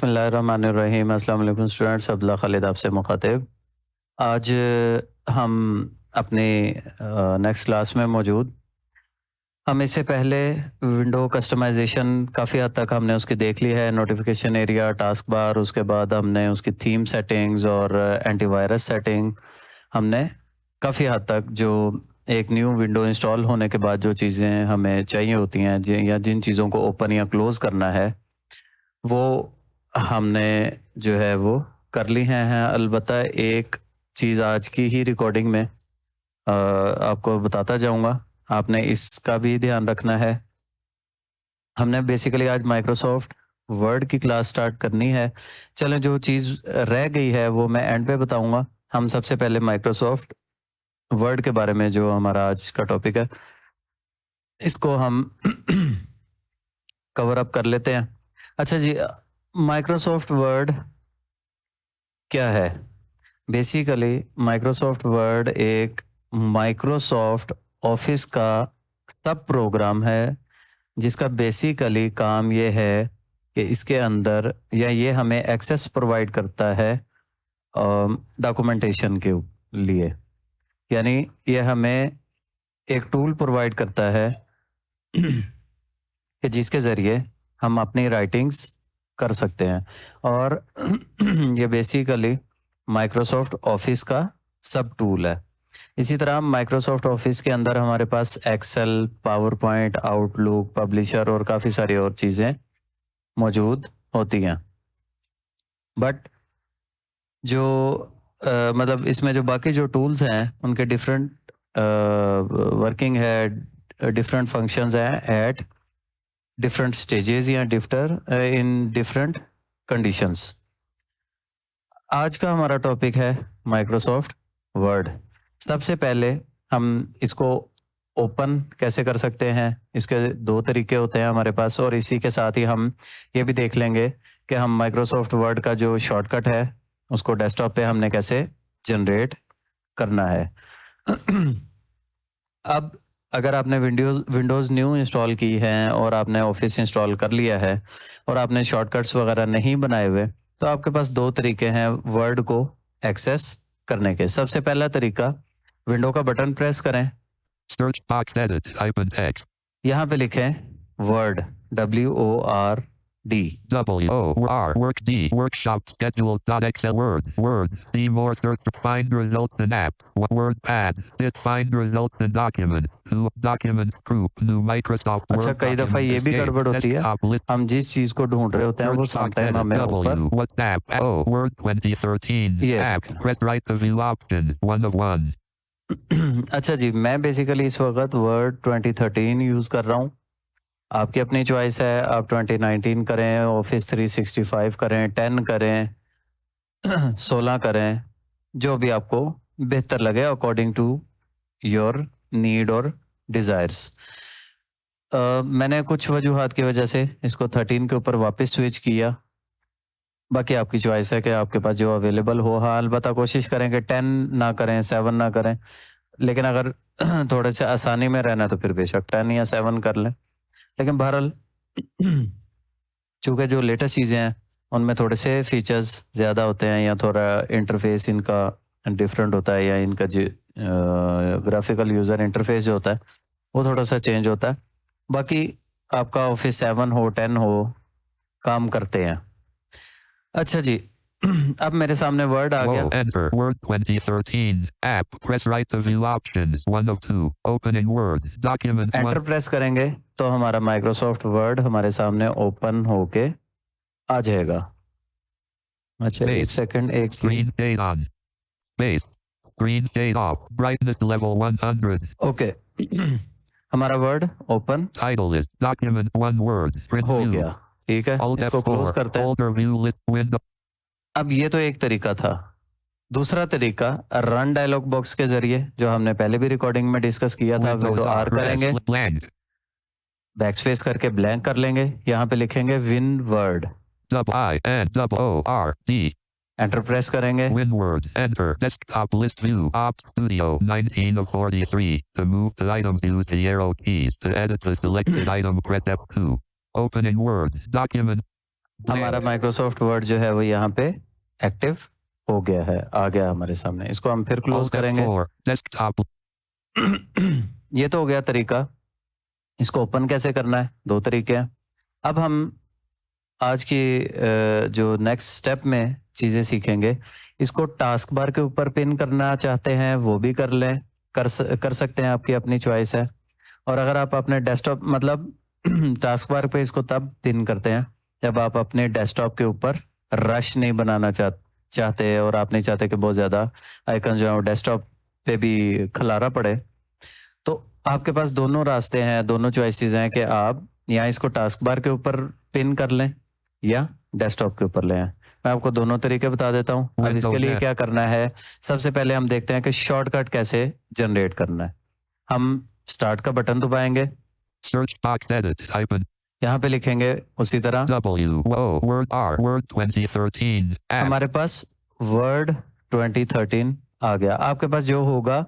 बिस्मिल्लाहिर्रहमानिर्रहीम। अस्सलाम वालेकुम स्टूडेंट्स, अब्दुल्ला खालिद आपसे मुखातिब। आज हम अपनी नेक्स्ट क्लास में मौजूद। हम इससे पहले विंडो कस्टमाइजेशन काफ़ी हद तक हमने उसकी देख ली है, नोटिफिकेशन एरिया, टास्क बार, उसके बाद हमने उसकी थीम सेटिंग्स और एंटीवायरस सेटिंग हमने काफ़ी हद तक जो एक न्यू विंडो इंस्टॉल होने के बाद जो चीज़ें हमें चाहिए होती हैं या जिन चीज़ों को ओपन या क्लोज़ करना है वो हमने जो है वो कर ली हैं। अलबत्ता एक चीज़ आज की ही रिकॉर्डिंग में आपको बताता जाऊँगा, आपने इसका भी ध्यान रखना है। हमने बेसिकली आज माइक्रोसॉफ्ट वर्ड की क्लास स्टार्ट करनी है। चलें, जो चीज़ रह गई है वो मैं एंड पे बताऊँगा। हम सबसे पहले माइक्रोसॉफ्ट वर्ड के बारे में, जो हमारा आज का टॉपिक है, इसको हम कवर अप कर लेते हैं। अच्छा जी, माइक्रोसॉफ्ट वर्ड क्या है? बेसिकली माइक्रोसॉफ्ट वर्ड एक माइक्रोसॉफ्ट ऑफिस का सब प्रोग्राम है, जिसका बेसिकली काम ये है कि इसके अंदर या ये हमें एक्सेस प्रोवाइड करता है डॉक्यूमेंटेशन के लिए। यानी ये हमें एक टूल प्रोवाइड करता है कि जिसके ज़रिए हम अपनी राइटिंग्स कर सकते हैं। और ये बेसिकली माइक्रोसॉफ्ट ऑफिस का सब टूल है। इसी तरह माइक्रोसॉफ्ट ऑफिस के अंदर हमारे पास Excel, PowerPoint, Outlook, Publisher और काफ़ी सारी और चीज़ें मौजूद होती हैं। बट जो मतलब इसमें जो बाकी जो टूल्स हैं उनके डिफरेंट वर्किंग है, डिफरेंट फंक्शंस हैं एट डिफरेंट स्टेजेस या इन डिफरेंट कंडीशंस। आज का हमारा टॉपिक है माइक्रोसॉफ्ट वर्ड। सबसे पहले हम इसको ओपन कैसे कर सकते हैं, इसके दो तरीके होते हैं हमारे पास, और इसी के साथ ही हम ये भी देख लेंगे कि हम माइक्रोसॉफ्ट वर्ड का जो शॉर्टकट है उसको डेस्कटॉप पे हमने कैसे जनरेट करना है। अब अगर आपने विंडोज़ न्यू इंस्टॉल की है और आपने ऑफिस इंस्टॉल कर लिया है और आपने शॉर्टकट्स वगैरह नहीं बनाए हुए, तो आपके पास दो तरीके हैं वर्ड को एक्सेस करने के। सबसे पहला तरीका, विंडो का बटन प्रेस करें, Search box edit, type in text. यहाँ पे लिखें word, WORD। WOR D workshop schedule .excel word see more search find results in app WordPad this find results in document to documents group new Microsoft अच्छा, Word कई दफ़ा ये भी गड़बड़ होती है, हम जिस चीज़ को ढूंढ रहे होते हैं वो समटाइम हमें ऊपर WhatsApp Word 2013 app press right to view option 1 of 1। अच्छा जी, मैं बेसिकली इस वक्त वर्ड 2013 यूज़ कर रहा हूँ। आपकी अपनी चॉइस है, आप 2019 करें, ऑफिस 365 करें, 10 करें, 16 करें, जो भी आपको बेहतर लगे अकॉर्डिंग टू योर नीड और डिज़ायर्स। मैंने कुछ वजूहात की वजह से इसको 13 के ऊपर वापस स्विच किया। बाकी आपकी चॉइस है कि आपके पास जो अवेलेबल हो। हाँ, अलबत्ता कोशिश करें कि 10 ना करें, 7 ना करें, लेकिन अगर थोड़े से आसानी में रहना है तो फिर बेशक 10 या 7 कर लें। लेकिन बहरहाल चूँकि जो लेटेस्ट चीज़ें हैं उनमें थोड़े से फीचर्स ज़्यादा होते हैं या थोड़ा इंटरफेस इनका डिफरेंट होता है, या इनका जो ग्राफिकल यूज़र इंटरफेस जो होता है वो थोड़ा सा चेंज होता है। बाकी आपका ऑफिस 7 हो 10 हो, काम करते हैं। अच्छा जी, अब मेरे सामने वर्ड आ गया। Enter Word 2013 app press right to view options 1 of 2 opening Word document 1। Enter press करेंगे तो हमारा माइक्रोसॉफ्ट वर्ड हमारे सामने ओपन होके आ जाएगा। अच्छा, एक सेकंड, एक screen shade on space screen shade off brightness level 100। Okay, हमारा word open title is document 1 word print हो view। गया। ठीक है, Alt इसको क्लोज F4 करते हैं। folder view list window। अब ये तो एक तरीका था। दूसरा तरीका, रन डायलॉग बॉक्स के जरिए, जो हमने पहले भी रिकॉर्डिंग में डिस्कस किया था, विंडो आर करेंगे, बैकस्पेस करके ब्लैंक कर लेंगे, यहाँ पे लिखेंगे win word, WINWORD। Enter press करेंगे। WinWord enter desktop list view Op Studio 19 of 43 to move the items use the arrow keys to edit the selected item press F2 opening Word document हमारा Microsoft word जो है वो यहाँ पे active हो गया है, आ गया हमारे सामने। इसको हम फिर क्लोज Alt करेंगे। F4. Desktop. ये तो हो गया तरीका। इसको ओपन कैसे करना है, दो तरीके हैं। अब हम आज की जो नेक्स्ट स्टेप में चीज़ें सीखेंगे, इसको टास्क बार के ऊपर पिन करना चाहते हैं वो भी कर लें, कर सकते हैं, आपकी अपनी चॉइस है। और अगर आप अपने डेस्कटॉप मतलब टास्क बार पे इसको तब पिन करते हैं जब आप अपने डेस्कटॉप के ऊपर रश नहीं बनाना चाहते और आप नहीं चाहते कि बहुत ज़्यादा आइकन जो है डेस्कटॉप पे भी खलारा पड़े। तो आपके पास दोनों रास्ते हैं, दोनों चॉइसेस हैं कि आप या इसको टास्क बार के ऊपर पिन कर लें या डेस्कटॉप के ऊपर ले आएं। मैं आपको दोनों तरीके बता देता हूं। अब Windows इसके लिए N. क्या करना है, सबसे पहले हम देखते हैं कि शॉर्टकट कैसे जनरेट करना है। हम स्टार्ट का बटन दबाएंगे, Search box edit. Type in यहाँ पे लिखेंगे उसी तरह W O Word R Word 2013. App. हमारे पास वर्ड 2013 आ गया। आपके पास जो होगा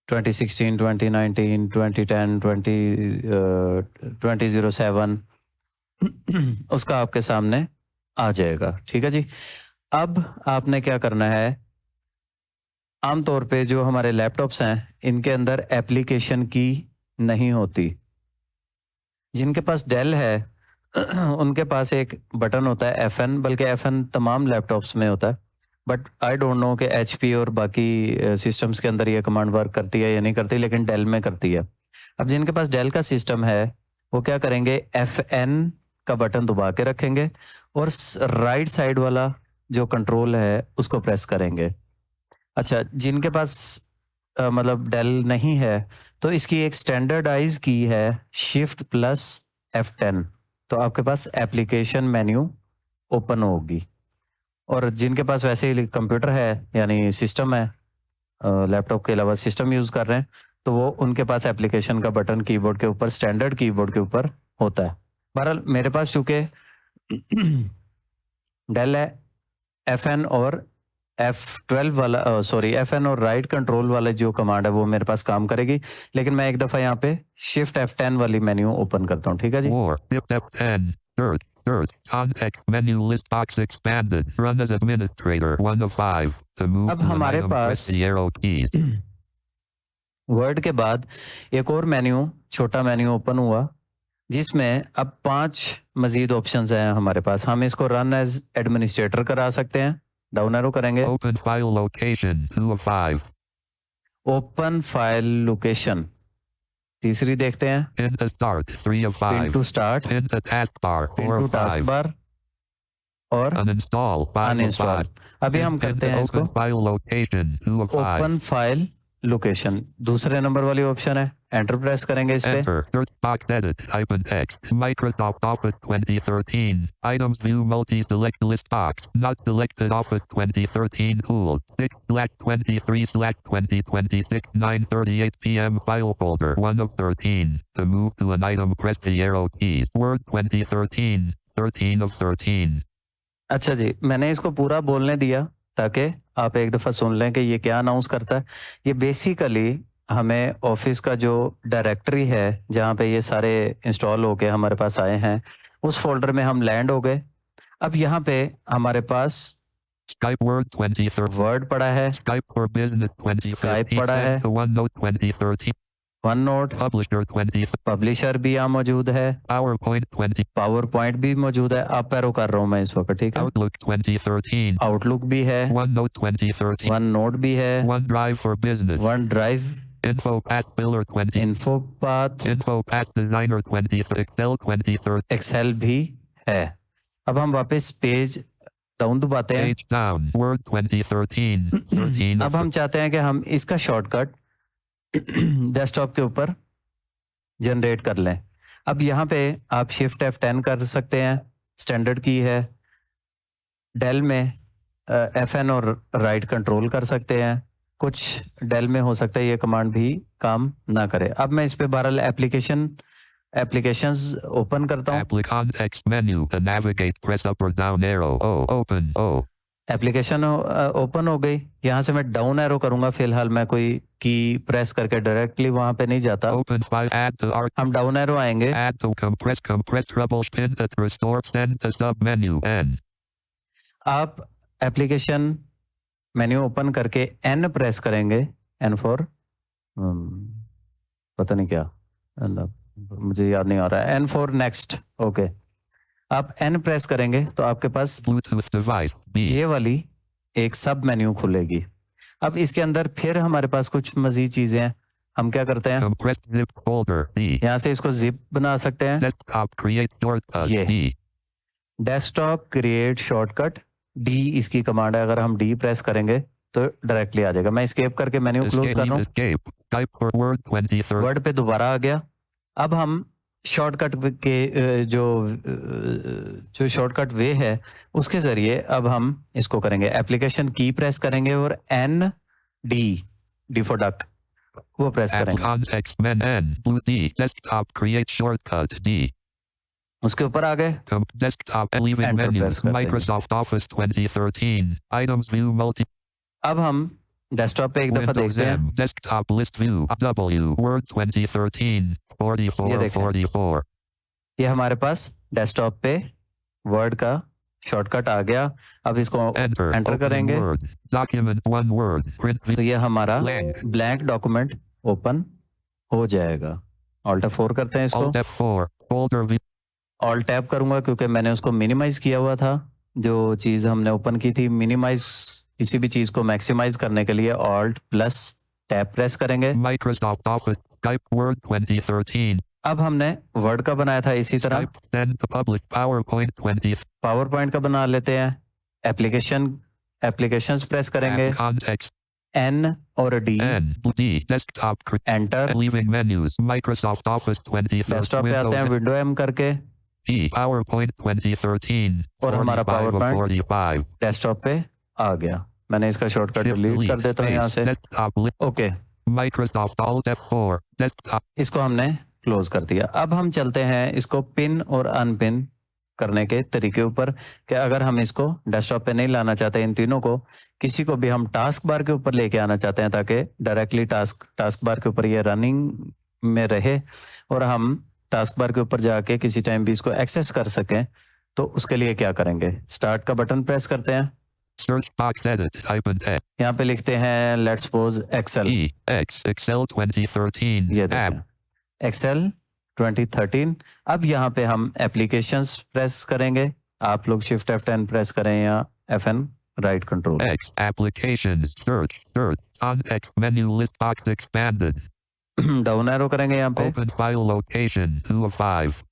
2016, 2019, 2010, 2007 उसका आपके सामने आ जाएगा। ठीक है जी। अब आपने क्या करना है, आमतौर पे जो हमारे लैपटॉप्स हैं इनके अंदर एप्लीकेशन की नहीं होती। जिनके पास डेल है उनके पास एक बटन होता है FN, बल्कि FN तमाम लैपटॉप्स में होता है, बट आई डोंट नो कि HP और बाकी सिस्टम्स के अंदर ये कमांड वर्क करती है या नहीं करती, लेकिन डेल में करती है। अब जिनके पास डेल का सिस्टम है वो क्या करेंगे, FN का बटन दबा के रखेंगे और राइट साइड वाला जो कंट्रोल है उसको प्रेस करेंगे। अच्छा, जिनके पास मतलब डेल नहीं है तो इसकी एक स्टैंडर्डाइज की है Shift+F10, तो आपके पास एप्लीकेशन मेन्यू ओपन होगी। और जिनके पास वैसे ही कंप्यूटर है यानी सिस्टम है, लैपटॉप के अलावा सिस्टम यूज कर रहे हैं, तो वो उनके पास एप्लीकेशन का बटन कीबोर्ड के ऊपर, स्टैंडर्ड कीबोर्ड के ऊपर होता है। बहरहाल मेरे पास चूंकि डेल है, FN और F12 वाला FN और राइट कंट्रोल वाला जो कमांड है वो मेरे पास काम करेगी, लेकिन मैं एक दफा यहाँ पे Shift F10 वाली मेन्यू ओपन करता हूँ। ठीक है जी। War. Shift F10. Dirt. Context menu list box expanded. Run as administrator. 1 of 5. To move अब to an हमारे item, press pass the arrow keys. Word के बाद एक और मेन्यू, छोटा मेन्यू ओपन हुआ जिसमें अब 5 मजीद ऑप्शंस हैं हमारे पास। हम इसको रन एज एडमिनिस्ट्रेटर करा सकते हैं, डाउन एरो करेंगे। Open file location. 2 of 5. Open file location तीसरी देखते हैं। Pin to start. 3 of pin 5. To start, Pin to taskbar. 4 pin to of task 5. Bar और Uninstall. 5 of uninstall. 5. अभी हम Pin करते to हैं इसको open file location. 2 of 5. Open file location, दूसरे नंबर वाली ऑप्शन है, एंटर प्रेस करेंगे इस पे। Enter. Search box edit. Type in text. Microsoft Office 2013. Items view multi-select list box. Not selected Office 2013 tools. 6/23/2026 9:38 p.m. File folder 1 of 13. To move to an item, press the arrow keys. Word 2013. 13 of 13. अच्छा जी, मैंने इसको पूरा बोलने दिया ताकि आप एक दफ़ा सुन लें कि ये क्या अनाउंस करता है। ये बेसिकली हमें ऑफिस का जो डायरेक्टरी है जहाँ पे ये सारे इंस्टॉल होके हमारे पास आए हैं, उस फोल्डर में हम लैंड हो गए। अब यहाँ पे हमारे पास Skype Word 2013. वर्ड पड़ा है, Skype for Business 2015. पड़ा है। Sent to OneNote 2013. One note, Publisher 20. Publisher भी यहाँ मौजूद है, PowerPoint 20. पावर पॉइंट भी मौजूद है। आप पैरो कर रहा हूँ मैं इस वक्त, ठीक है। Outlook 2013. आउटलुक भी है, OneNote 2013. वन नोट भी है, OneDrive for Business. OneDrive, InfoPath Builder 20. InfoPath, InfoPath Designer 20. Excel 2013. Excel भी है। अब हम वापस पेज डाउन दबाते हैं। Page down. Word 2013. 13. अब हम चाहते हैं कि हम इसका शॉर्टकट डेस्कटॉप के ऊपर जनरेट कर लें। अब यहाँ पे आप Shift F10 कर सकते हैं, स्टैंडर्ड की है। डेल में FN और राइट कंट्रोल कर सकते हैं। कुछ डेल में हो सकता है ये कमांड भी काम ना करे। अब मैं इस पे बहरहाल एप्लीकेशंस ओपन करता हूँ। Context menu. To navigate, press up or down arrow. O. Open. O. Application open हो गई। यहाँ से मैं डाउन एरो करूंगा, फिलहाल मैं कोई की प्रेस करके डायरेक्टली वहां पे नहीं जाता। Open file. Add to arc. हम डाउन एरो आएंगे, Add to compress trouble pin that restore send to sub menu N. आप एप्लीकेशन मेन्यू ओपन करके एन प्रेस करेंगे, एन फॉर पता नहीं क्या, मुझे याद नहीं आ रहा है, एन फॉर नेक्स्ट। ओके, आप एन प्रेस करेंगे तो आपके पास Bluetooth device B. ये वाली एक सब मेन्यू खुलेगी। अब इसके अंदर फिर हमारे पास कुछ मजीद चीजें हैं। हम क्या करते हैं, Compressed zip folder D. यहाँ से इसको जिप बना सकते हैं। Desktop create shortcut Yeah. D. Desktop create shortcut D इसकी कमांड है, अगर हम डी प्रेस करेंगे तो डायरेक्टली आ जाएगा। मैं एस्केप करके मेन्यू क्लोज कर रहा हूँ। Escape. Type for word 2030. Word पे दोबारा आ गया। अब हम शॉर्टकट के जो शॉर्टकट वे है उसके जरिए अब हम इसको करेंगे, एप्लीकेशन की प्रेस करेंगे और एन डी फॉर डक वो प्रेस Add करेंगे। context men N. Blue D. Desktop create shortcut D. उसके ऊपर आ गए, Desktop leaving Enter menus. press करते हैं। Microsoft Office 2013. Items view multi. अब हम डेस्कटॉप पे एक दफा Windows देखते हैं। M. Desktop list view. W. Word 2013. 44 ये देखें। 44. ये हमारे पास डेस्कटॉप पे वर्ड का शॉर्टकट आ गया। अब इसको Enter. एंटर Open करेंगे Word. Document one word. Print तो ये हमारा blank. ब्लैंक डॉक्यूमेंट ओपन हो जाएगा। ऑल्ट F4 करते हैं इसको, Alt F4. Folder view. Alt tab करूंगा क्योंकि मैंने उसको मिनिमाइज किया हुआ था। जो चीज हमने ओपन की थी, मिनिमाइज किसी भी चीज को मैक्सिमाइज करने के लिए ऑल्ट प्लस टैब प्रेस करेंगे। Microsoft Office. Skype Word 2013. अब हमने वर्ड का बनाया था, इसी तरह Skype send to public PowerPoint 20. Power point का बना लेते हैं। एप्लीकेशंस प्रेस करेंगे, Add context एन और D, N. D. Desktop enter. leaving menus. Microsoft Office 2013. Desktop पे आते हैं, विंडो एम करके P. PowerPoint 2013. और हमारा 45 of PowerPoint 45. डेस्कटॉप पे आ गया। मैंने इसका शॉर्टकट Shift डिलीट कर delete देता हूँ यहाँ space. से। Desktop okay, Microsoft Alt F4. Desktop. इसको हमने क्लोज कर दिया। अब हम चलते हैं इसको पिन और अनपिन करने के तरीके ऊपर, कि अगर हम इसको डेस्कटॉप पे नहीं लाना चाहते, इन तीनों को किसी को भी हम टास्क बार के ऊपर लेके आना चाहते हैं ताकि डायरेक्टली टास्क बार के ऊपर ये रनिंग में रहे और हम टास्क बार के ऊपर जाके किसी टाइम भी इसको एक्सेस कर सकें, तो उसके लिए क्या करेंगे, स्टार्ट का बटन प्रेस करते हैं। Search box edit. Type in text. यहाँ पे लिखते हैं let's suppose Excel. E. X. Excel 2013. ये Tab. देखें एक्सेल 2013। अब यहाँ पे हम एप्लीकेशंस प्रेस करेंगे। आप लोग शिफ्ट F10 प्रेस करें या FN right control. X. Applications. Search. Search. Context menu list box expanded. Down arrow करेंगे यहाँ पे, Open file location. 2 of 5.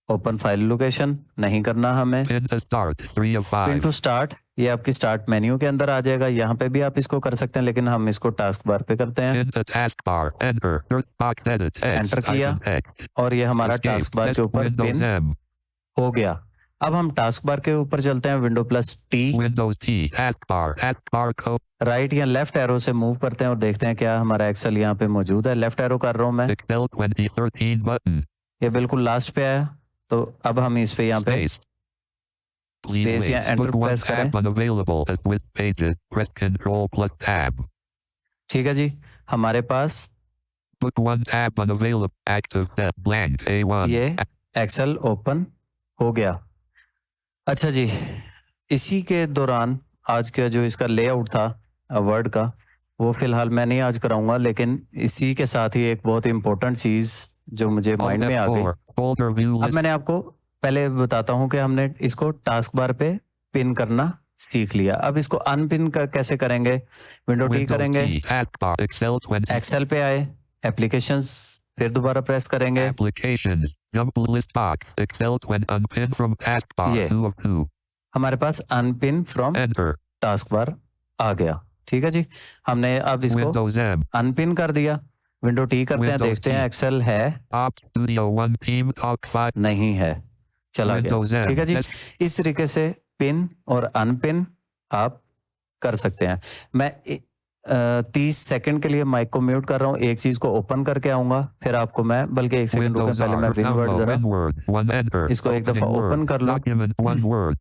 Open file location नहीं करना हमें। Pin to start. 3 of 5. Pin to start, ये आपकी स्टार्ट मेन्यू के अंदर आ जाएगा। यहाँ पे भी आप इसको कर सकते हैं, लेकिन हम इसको टास्क बार पे करते हैं। Pin to taskbar. Enter. Search box edit. X. Enter Type किया in text. और ये हमारा Escape. टास्क बार के Desk ऊपर Windows पिन M. हो गया। अब हम टास्क बार के ऊपर चलते हैं, window plus T, Windows T. Taskbar. Taskbar code. Right या लेफ्ट एरो से मूव करते हैं और देखते हैं क्या हमारा एक्सेल यहाँ पे मौजूद है। लेफ्ट एरो कर रहा हूँ मैं, Excel 2013 button. ये बिल्कुल लास्ट पे आया। तो अब हम इस पे यहाँ पे Space. Please Space या wait. enter Book one press करें। tab unavailable as with pages. Press Control plus tab. ठीक है जी, हमारे पास Book one tab unavailable. Active tab blank A1. ये एक्सेल ओपन हो गया। अच्छा जी, इसी के दौरान आज का जो इसका लेआउट था वर्ड का, वो फिलहाल मैं नहीं आज कराऊंगा, लेकिन इसी के साथ ही एक बहुत इंपॉर्टेंट चीज जो मुझे Alt माइंड में आ गई। F4. Folder view अब list. मैंने आपको पहले बताता हूं कि हमने इसको टास्क बार पे पिन करना सीख लिया। अब इसको अनपिन कैसे करेंगे, विंडो टी Windows करेंगे, T. Taskbar. Excel 20. एक्सेल पे आए, एप्लीकेशंस, फिर दोबारा प्रेस करेंगे। Applications. Jump list box. Excel 20. Unpin from taskbar. Yeah. 2 of 2. हमारे पास unpin from Enter. Taskbar आ गया। ठीक है जी, हमने अब इसको Windows M. अनपिन कर दिया। विंडो टी करते हैं, Windows देखते T. हैं एक्सेल है Ops Studio 1 Team Talk 5. नहीं है, चला Windows गया। M. ठीक है जी, Desk- इस तरीके से पिन और अनपिन आप कर सकते हैं। मैं 30 सेकंड के लिए माइक को म्यूट कर रहा हूँ, एक चीज को ओपन करके आऊंगा, फिर आपको मैं बल्कि एक सेकंड रुके, Windows पहले मैं R. विनवर्ड Download जरा WinWord. 1 enter. इसको एक दफा Opening ओपन Word. कर लो। Document 1 word.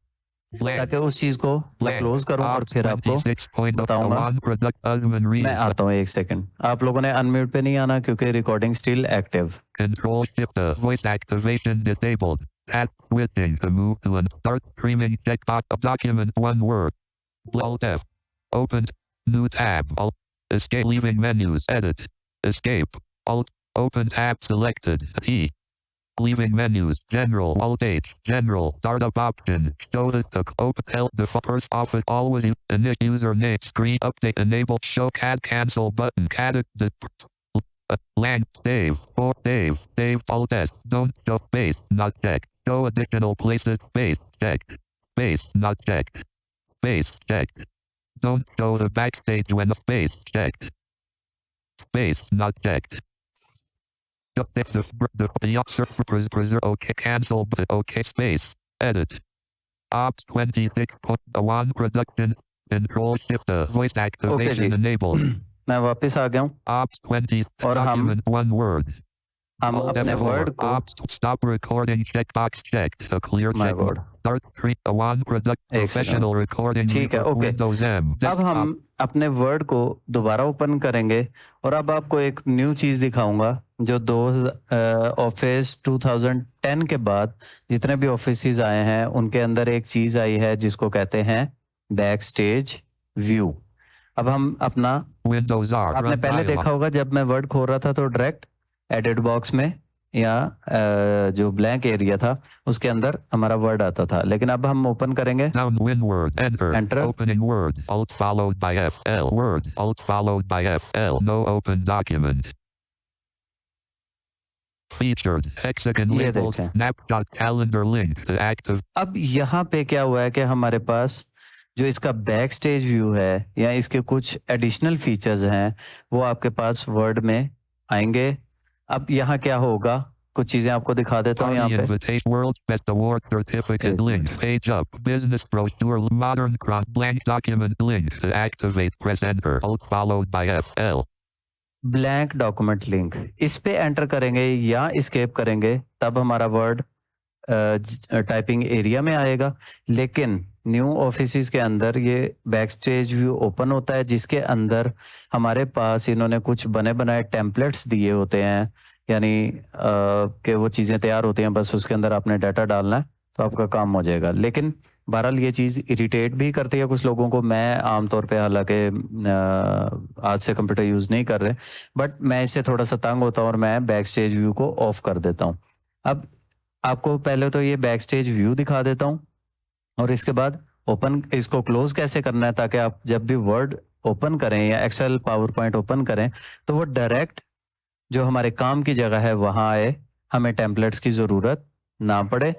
Blank. ताकि उस चीज को मैं Blank. क्लोज करूं और Ops फिर आपको 26.0 बताऊंगा। Alan product Usman मैं reads. आता हूँ एक सेकंड, आप लोगों ने अनम्यूट पे नहीं आना क्योंकि recording still active. Control Shift voice activation disabled. Task switching to move to an start streaming checkbox of document one word. Alt F. Opened. New tab. Alt. Escape leaving menus. Edit. Escape. Alt. Open tab selected. T. Leaving menus. General. Alt H. General. Startup option. Show the open help the first office always init username screen update enable show CAD cancel button CAD the lang save or save alt S don't show space not checked show additional places space checked space not checked space checked don't show the backstage when space checked space not checked. Update the preserve OK cancel OK space edit Ops 26.1 production control shift voice okay activation ji, enabled मैं वापस आ गया हूँ Ops 20 और document one word हम Alt अपने F4 word को Ops stop recording checkbox checked a clear my check word start three one product एक second, professional recording ठीक है, ओके। Windows M अब desktop हम अपने वर्ड को दोबारा ओपन करेंगे और अब आपको एक न्यू चीज दिखाऊंगा जो ऑफिस 2010 के बाद जितने भी ऑफिस आए हैं उनके अंदर एक चीज आई है जिसको कहते हैं बैक स्टेज व्यू। अब हम अपना, Windows R आपने run पहले dialog देखा होगा जब मैं वर्ड खोल रहा था तो डायरेक्ट एडिट बॉक्स में या जो ब्लैंक एरिया था उसके अंदर हमारा वर्ड आता था, लेकिन अब हम ओपन करेंगे downwind word enter Enter. opening word alt followed by FL word alt followed by FL no open document featured hexagon ये labels देखें। snapshot calendar link to active अब यहाँ पे क्या हुआ है कि हमारे पास जो इसका बैक स्टेज व्यू है या इसके कुछ एडिशनल फीचर्स हैं वो आपके पास वर्ड में आएंगे। अब यहाँ क्या होगा, कुछ चीजें आपको दिखा देता हूँ यहाँ Party पे। invitation world's best award certificate एक link minute. page up business brochure modern cross blank document link to activate press enter alt followed by FL blank document link, इस पे एंटर करेंगे या स्केप करेंगे तब हमारा वर्ड टाइपिंग एरिया में आएगा, लेकिन न्यू ऑफिस के अंदर ये बैक स्टेज व्यू ओपन होता है जिसके अंदर हमारे पास इन्होंने कुछ बने बनाए टेम्पलेट्स दिए होते हैं, यानी कि वो चीज़ें तैयार होती हैं, बस उसके अंदर आपने डाटा डालना है तो आपका काम हो जाएगा। लेकिन बहरहाल ये चीज़ इरिटेट भी करती है कुछ लोगों को। मैं आमतौर पे हालांकि आज से कंप्यूटर यूज़ नहीं कर रहे, बट मैं इससे थोड़ा सा तंग होता हूँ और मैं बैक स्टेज व्यू को ऑफ कर देता हूँ। अब आपको पहले तो ये बैक स्टेज व्यू दिखा देता हूँ और इसके बाद ओपन, इसको क्लोज कैसे करना है ताकि आप जब भी वर्ड ओपन करें या एक्सेल पावर पॉइंट ओपन करें तो वो डायरेक्ट जो हमारे काम की जगह है वहां आए, हमें टेम्पलेट्स की जरूरत ना पड़े।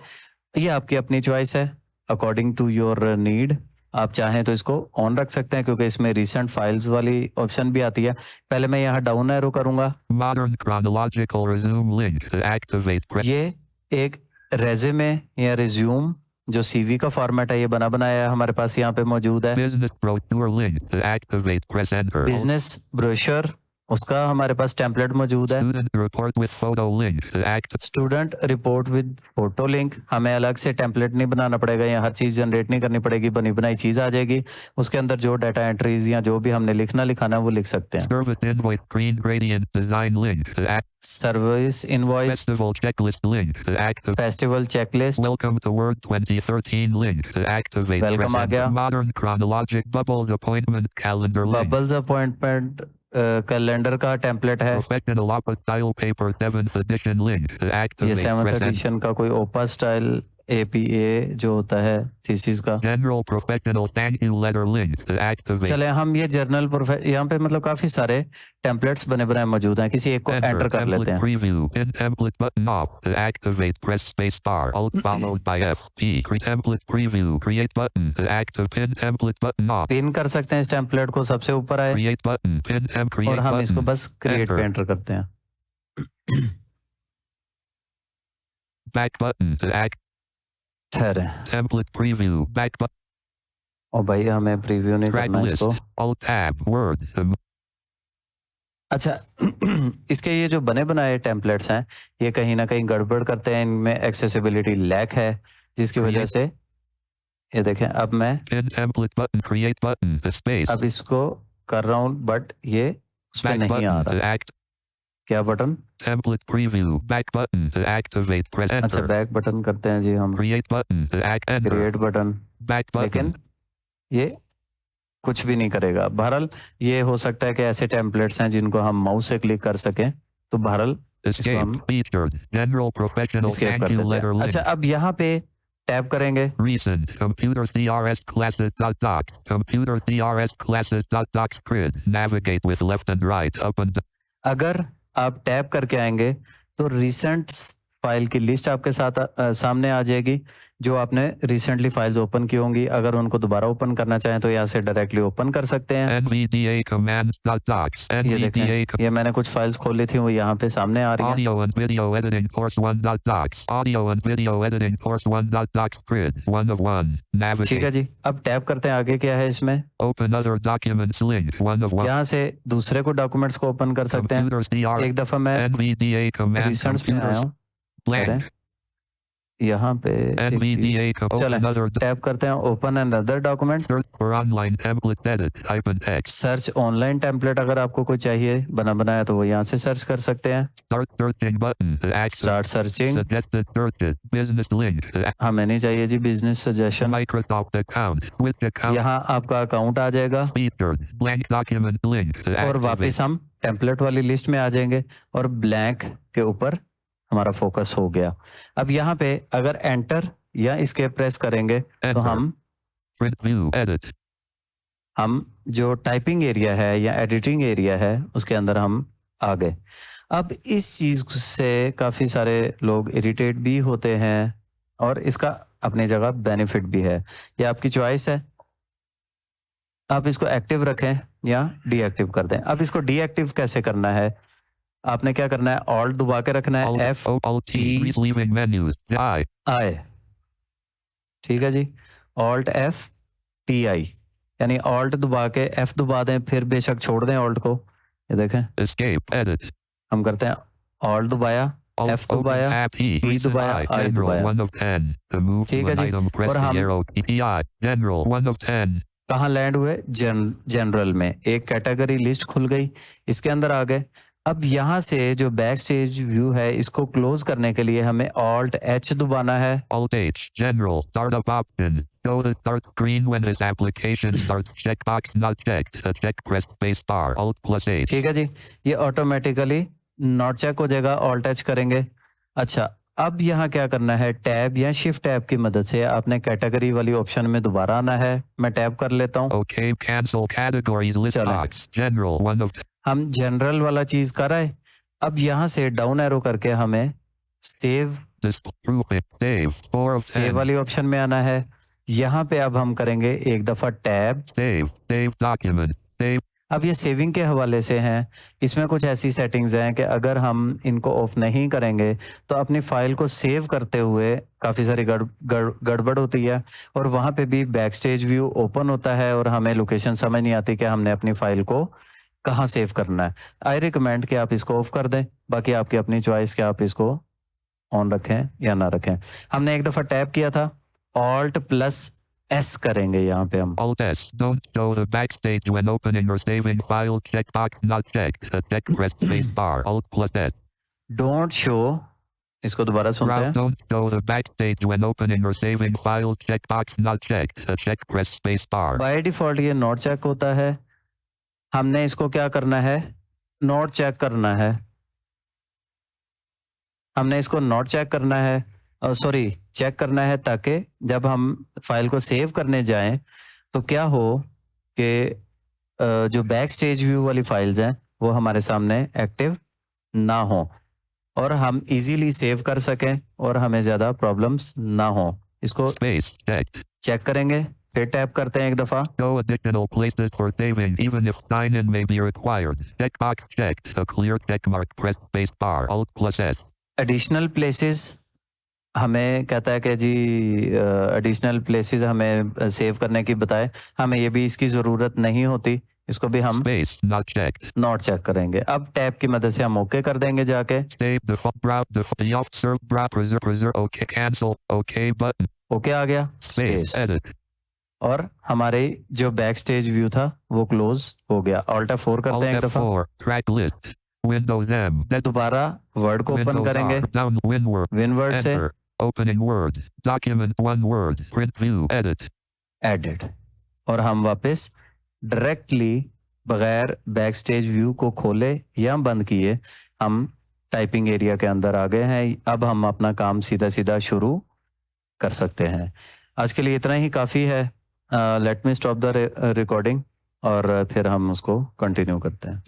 ये आपकी अपनी चॉइस है अकॉर्डिंग टू योर नीड। आप चाहें तो इसको ऑन रख सकते हैं क्योंकि इसमें रिसेंट फाइल्स वाली ऑप्शन भी आती है। पहले मैं यहाँ डाउन एरो करूंगा, modern chronological resume link to activate press ये एक रेज्यूमे या रिज्यूम जो सीवी का फॉर्मेट है ये बना बनाया हमारे पास यहाँ पे मौजूद है। business brochure link to activate press enter alt business brochure उसका हमारे पास टेम्पलेट मौजूद है। student report with photo link to activate student report with photo link, हमें अलग से टेम्पलेट नहीं बनाना पड़ेगा या हर चीज जनरेट नहीं करनी पड़ेगी, बनी बनाई चीज आ जाएगी। उसके अंदर जो डाटा एंट्रीज या जो भी हमने लिखाना है वो लिख सकते हैं। service invoice screen gradient design link to act service invoice, festival checklist link to activate festival checklist, welcome to word 2013 link to activate Welcome press आ enter गया। modern chronologic bubbles appointment calendar link bubbles appointment calendar का template है। professional opera style paper 7th edition link to ये activate 7th press enter edition का कोई ओपा style APA जो होता है थीसिस का। general professional thank you letter link to activate चले हम ये जर्नल यहाँ पे मतलब काफी सारे टेम्पलेट्स बने बनाए मौजूद हैं, किसी एक को enter एंटर कर लेते template हैं। preview pin template button off to activate press space bar alt followed by F P template preview create button to active pin template button off pin कर सकते हैं इस टेम्पलेट को, सबसे ऊपर आए create button pin temp create और हम इसको button बस क्रिएट पे एंटर करते हैं। back button to act ठहरे, template preview back button और भाई हमें प्रीव्यू नहीं track करना list इसको। alt tab word अच्छा इसके ये जो बने बनाए टेम्पलेट्स हैं ये कहीं ना कहीं गड़बड़ करते हैं, इनमें एक्सेसिबिलिटी लैक है जिसकी वजह से ये देखें अब मैं Pin template button. Create button. The space. अब इसको कर रहा हूँ बट ये उसमें Back नहीं आ button to रहा। act. क्या button? Template preview. Back button to activate. Press अच्छा enter. बैक बटन करते हैं जी हम, Create button to act. Enter. Create button, Back button. लेकिन ये कुछ भी नहीं करेगा। बहरहाल ये हो सकता है कि ऐसे टेम्पलेट्स हैं जिनको हम माउस से क्लिक कर सकें, तो बहरहाल इसको Escape. हम Featured. General professional. एस्केप कर Thank you देते letter हैं। link. अच्छा अब यहाँ पे टैप करेंगे, Recent. Computer CRS classes. Doc. Computer CRS classes. Docs grid. Navigate with left and right. Up and down. अगर आप टैप करके आएंगे तो रिसेंट फाइल की लिस्ट आपके साथ सामने आ जाएगी, जो आपने रिसेंटली फाइल्स ओपन की होंगी। अगर उनको दोबारा ओपन करना चाहें तो यहाँ से डायरेक्टली ओपन कर सकते हैं। NVDA commands. Docs. ये NVDA. देखें, ये मैंने कुछ फाइल्स खोली थी, वो यहाँ पे सामने आ रही हैं। Audio and video editing course 1. Docs. Audio and video editing course 1. Docs grid. 1 of 1. ठीक है Navigate. जी, अब टैप करते हैं आगे क्या है इसमें। Open other documents link. 1 of 1. यहाँ से दूसरे को डॉक्यूमेंट्स को ओपन कर सकते हैं। Computer CRS. एक दफा मैं NVDA command. रिसेंट्स में आया Computers. हूँ, Blank. यहाँ पे एक चीज, NVDA. चलें Open other. टैप करते हैं open and other document. Search for online template edit. Type in text. Search online template अगर आपको कोई चाहिए बना बनाया तो वो यहाँ से सर्च कर सकते हैं। Start searching button to access. Start searching, Suggested searches. Business link. To हमें नहीं चाहिए जी business suggestion. Microsoft account. Switch account. यहाँ आपका अकाउंट आ जाएगा Featured. Blank document link. To और activate. वापस हम टेम्पलेट वाली लिस्ट में आ जाएंगे और ब्लैंक के ऊपर हमारा फोकस हो गया। अब यहाँ पे अगर एंटर या इसके प्रेस करेंगे तो Enter. हम Print view. Edit. जो टाइपिंग एरिया है या एडिटिंग एरिया है उसके अंदर हम आ गए। अब इस चीज से काफी सारे लोग इरिटेट भी होते हैं और इसका अपनी जगह बेनिफिट भी है, ये आपकी चॉइस है। आप इसको एक्टिव रखें या डीएक्टिव कर दें। अब इसको डीएक्टिव कैसे करना है, आपने क्या करना है, ऑल्ट दबा के रखना है, F Alt T. T. Leaving menus. I. आई, ठीक है जी, ऑल्ट एफ टी आई, यानी ऑल्ट दबा के एफ दबा दें, फिर बेशक छोड़ दें ऑल्ट को। ये देखें Escape. Edit. हम करते हैं ऑल्ट दबाया, Alt F open दबाया, tab T. T Recent दबाया, I. I General दबाया। 1 of 10. To move to ठीक है an जी, item, press और the हम arrow. TPI. General 1 of 10. कहाँ लैंड हुए, जनरल में। एक कैटेगरी लिस्ट खुल गई, इसके अंदर आ गए। अब यहाँ से जो बैक स्टेज व्यू है इसको क्लोज करने के लिए हमें ऑल्ट एच दबाना है। Alt H. General. Startup option. Go to start screen when this application starts. Checkbox not checked. To check, press space bar. Alt plus H. ठीक है जी, ये ऑटोमेटिकली नॉट चेक हो जाएगा, ऑल्ट एच करेंगे। अच्छा अब यहाँ क्या करना है, टैब या शिफ्ट टैब की मदद से आपने कैटेगरी वाली ऑप्शन में दोबारा आना है। मैं टैब कर लेता हूँ। Okay. Cancel categories list चलो। box. General 1 of 10. हम जनरल वाला चीज कर आए। अब यहाँ से डाउन एरो करके हमें save Display. Save. 4 of 10. Save वाली ऑप्शन में आना है। यहाँ पे अब हम करेंगे एक दफा tab. Save. Save document. Save. अब ये सेविंग के हवाले से हैं, इसमें कुछ ऐसी सेटिंग्स हैं कि अगर हम इनको ऑफ नहीं करेंगे तो अपनी फाइल को सेव करते हुए काफ़ी सारी गड़बड़ होती है और वहाँ पे भी बैक स्टेज व्यू ओपन होता है और हमें लोकेशन समझ नहीं आती कि हमने अपनी फाइल को कहाँ सेव करना है। आई रिकमेंड कि आप इसको ऑफ कर दें, बाकी आपकी अपनी चॉइस कि आप इसको ऑन रखें या ना रखें। हमने एक दफ़ा टैप किया था, ऑल्ट प्लस एस करेंगे यहाँ पे हम। Alt S. Don't show the backstage when opening or saving file. Checkbox not checked. To check, press space bar. Alt plus S. Don't show, इसको दोबारा सुनते Route. हैं। Don't show the backstage when opening or saving file. Checkbox not checked. To check, press space bar. By default ये not check होता है, हमने इसको क्या करना है, नॉट चेक करना है। हमने इसको नॉट चेक करना है, सॉरी चेक करना है, ताकि जब हम फाइल को सेव करने जाएं तो क्या हो कि जो बैक स्टेज व्यू वाली फाइल्स हैं वो हमारे सामने एक्टिव ना हो और हम इजीली सेव कर सकें और हमें ज़्यादा प्रॉब्लम्स ना हो। इसको Space checked. चेक करेंगे, फिर टैप करते हैं एक दफ़ा। Show additional places for saving even if sign-in may be required. Checkbox checked. A clear check mark. Press space bar. Alt plus S. Additional places हमें कहता है कि जी एडिशनल प्लेसेस हमें सेव करने की बताए, हमें ये भी इसकी ज़रूरत नहीं होती, इसको भी हम Space. Not checked. Not check करेंगे। अब टैब की मदद से हम ओके कर देंगे जाके। Save default default serve preserve okay cancel okay button. Okay आ गया, Space. Space, Edit. और हमारे जो बैक स्टेज व्यू था वो क्लोज हो गया। Alt F4 करते Alt हैं एक दफा, F4. Track list. Windows M. दोबारा वर्ड को ओपन Windows करेंगे R. Down WinWord. विनवर्ड से, Enter. Opening Word. Document one word. Print view. Edit. Edit, और हम वापस डायरेक्टली बगैर बैक स्टेज व्यू को खोले या बंद किए हम टाइपिंग एरिया के अंदर आ गए हैं। अब हम अपना काम सीधा सीधा शुरू कर सकते हैं। आज के लिए इतना ही काफ़ी है। Let me stop the recording और फिर हम उसको कंटिन्यू करते हैं।